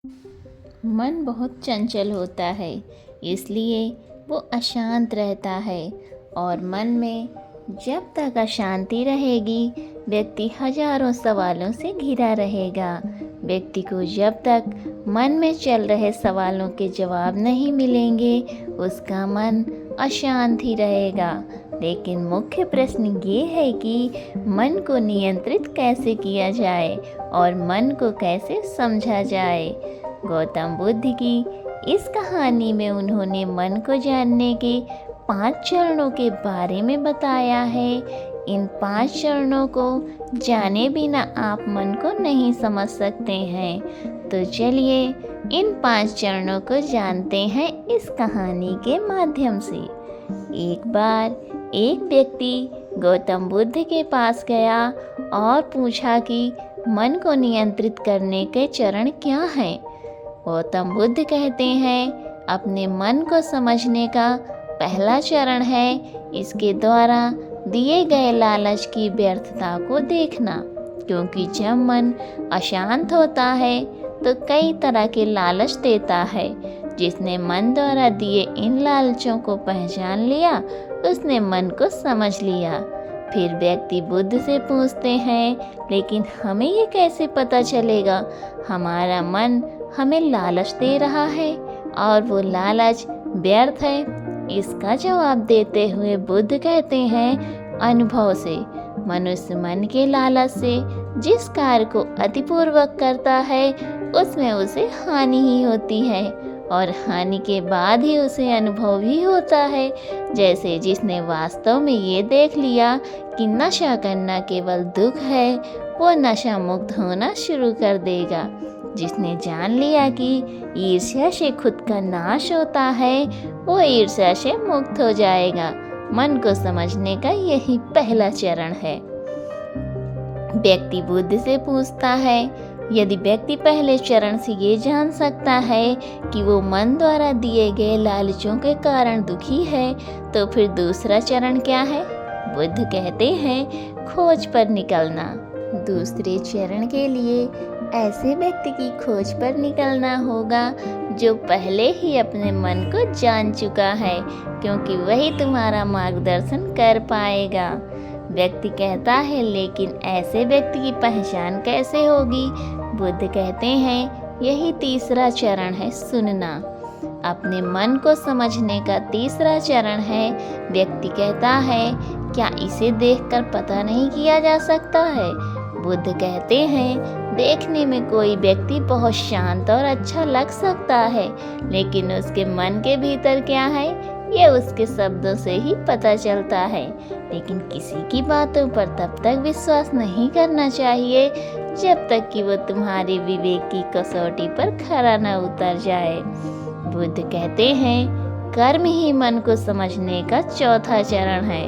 मन बहुत चंचल होता है, इसलिए वो अशांत रहता है और मन में जब तक अशांति रहेगी, व्यक्ति हजारों सवालों से घिरा रहेगा। व्यक्ति को जब तक मन में चल रहे सवालों के जवाब नहीं मिलेंगे, उसका मन अशांत ही रहेगा। लेकिन मुख्य प्रश्न ये है कि मन को नियंत्रित कैसे किया जाए और मन को कैसे समझा जाए। गौतम बुद्ध की इस कहानी में उन्होंने मन को जानने के 5 चरणों के बारे में बताया है। इन 5 चरणों को जाने बिना आप मन को नहीं समझ सकते हैं। तो चलिए इन 5 चरणों को जानते हैं इस कहानी के माध्यम से। एक बार एक व्यक्ति गौतम बुद्ध के पास गया और पूछा कि मन को नियंत्रित करने के चरण क्या हैं। गौतम बुद्ध कहते हैं, अपने मन को समझने का पहला चरण है इसके द्वारा दिए गए लालच की व्यर्थता को देखना। क्योंकि जब मन अशांत होता है तो कई तरह के लालच देता है। जिसने मन द्वारा दिए इन लालचों को पहचान लिया, उसने मन को समझ लिया। फिर व्यक्ति बुद्ध से पूछते हैं, लेकिन हमें ये कैसे पता चलेगा हमारा मन हमें लालच दे रहा है और वो लालच व्यर्थ है। इसका जवाब देते हुए बुद्ध कहते हैं, अनुभव से। मनुष्य मन के लालच से जिस कार्य को अतिपूर्वक करता है, उसमें उसे हानि ही होती है और हानि के बाद ही उसे अनुभव भी होता है। जैसे जिसने वास्तव में ये देख लिया कि नशा करना केवल दुख है, वो नशा मुक्त होना शुरू कर देगा। जिसने जान लिया कि ईर्ष्या से खुद का नाश होता है, वो ईर्ष्या से मुक्त हो जाएगा। मन को समझने का यही पहला चरण है। व्यक्ति बुद्ध से पूछता है, यदि व्यक्ति पहले चरण से ये जान सकता है कि वो मन द्वारा दिए गए लालचों के कारण दुखी है, तो फिर दूसरा चरण क्या है। बुद्ध कहते हैं, खोज पर निकलना। दूसरे चरण के लिए ऐसे व्यक्ति की खोज पर निकलना होगा जो पहले ही अपने मन को जान चुका है, क्योंकि वही तुम्हारा मार्गदर्शन कर पाएगा। व्यक्ति कहता है, लेकिन ऐसे व्यक्ति की पहचान कैसे होगी। बुद्ध कहते हैं, यही तीसरा चरण है, सुनना। अपने मन को समझने का तीसरा चरण है। व्यक्ति कहता है, क्या इसे देखकर पता नहीं किया जा सकता है। बुद्ध कहते हैं, देखने में कोई व्यक्ति बहुत शांत और अच्छा लग सकता है, लेकिन उसके मन के भीतर क्या है, ये उसके शब्दों से ही पता चलता है। लेकिन किसी की बातों पर तब तक विश्वास नहीं करना चाहिए जब तक कि वो तुम्हारे विवेक की कसौटी पर खरा न उतर जाए। बुद्ध कहते हैं, कर्म ही मन को समझने का चौथा चरण है।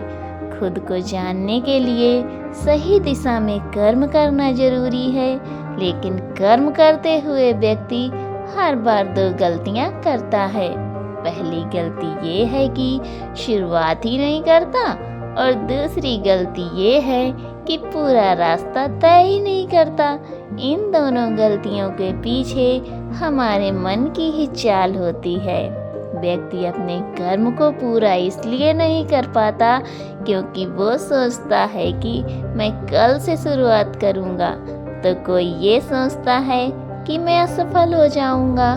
खुद को जानने के लिए सही दिशा में कर्म करना जरूरी है, लेकिन कर्म करते हुए व्यक्ति हर बार 2 गलतियां करता है। पहली गलती ये है कि शुरुआत ही नहीं करता और दूसरी गलती ये है कि पूरा रास्ता तय ही नहीं करता। इन दोनों गलतियों के पीछे हमारे मन की ही चाल होती है। व्यक्ति अपने कर्म को पूरा इसलिए नहीं कर पाता क्योंकि वो सोचता है कि मैं कल से शुरुआत करूँगा, तो कोई ये सोचता है कि मैं असफल हो जाऊँगा।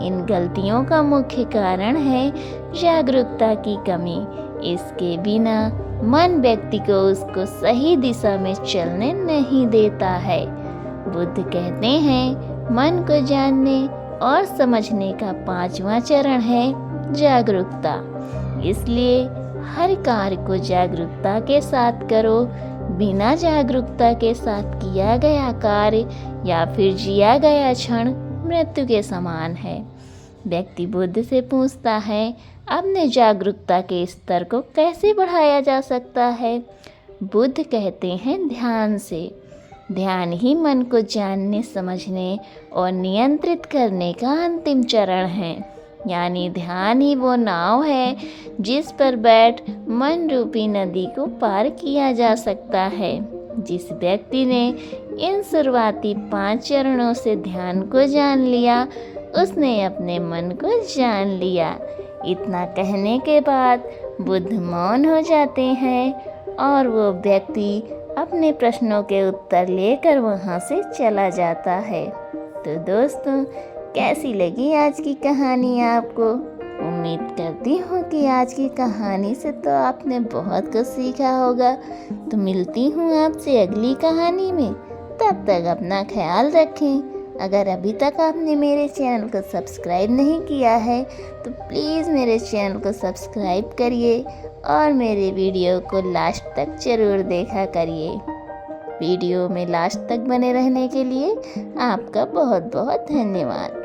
इन गलतियों का मुख्य कारण है जागरूकता की कमी। इसके बिना मन व्यक्ति को उसको सही दिशा में चलने नहीं देता है। बुद्ध कहते हैं, मन को जानने और समझने का 5वां चरण है जागरूकता। इसलिए हर कार्य को जागरूकता के साथ करो। बिना जागरूकता के साथ किया गया कार्य या फिर जिया गया क्षण मृत्यु के समान है। व्यक्ति बुद्ध से पूछता है, अपने जागरूकता के स्तर को कैसे बढ़ाया जा सकता है। बुद्ध कहते हैं, ध्यान से। ध्यान ही मन को जानने, समझने और नियंत्रित करने का अंतिम चरण है। यानी ध्यान ही वो नाव है जिस पर बैठ मन रूपी नदी को पार किया जा सकता है। जिस व्यक्ति ने इन शुरुआती 5 चरणों से ध्यान को जान लिया, उसने अपने मन को जान लिया। इतना कहने के बाद बुद्ध मौन हो जाते हैं और वो व्यक्ति अपने प्रश्नों के उत्तर लेकर वहाँ से चला जाता है। तो दोस्तों, कैसी लगी आज की कहानी आपको? उम्मीद करती हूँ कि आज की कहानी से तो आपने बहुत कुछ सीखा होगा। तो मिलती हूँ आपसे अगली कहानी में। तब तक अपना ख्याल रखें। अगर अभी तक आपने मेरे चैनल को सब्सक्राइब नहीं किया है तो प्लीज़ मेरे चैनल को सब्सक्राइब करिए और मेरे वीडियो को लास्ट तक ज़रूर देखा करिए। वीडियो में लास्ट तक बने रहने के लिए आपका बहुत बहुत धन्यवाद।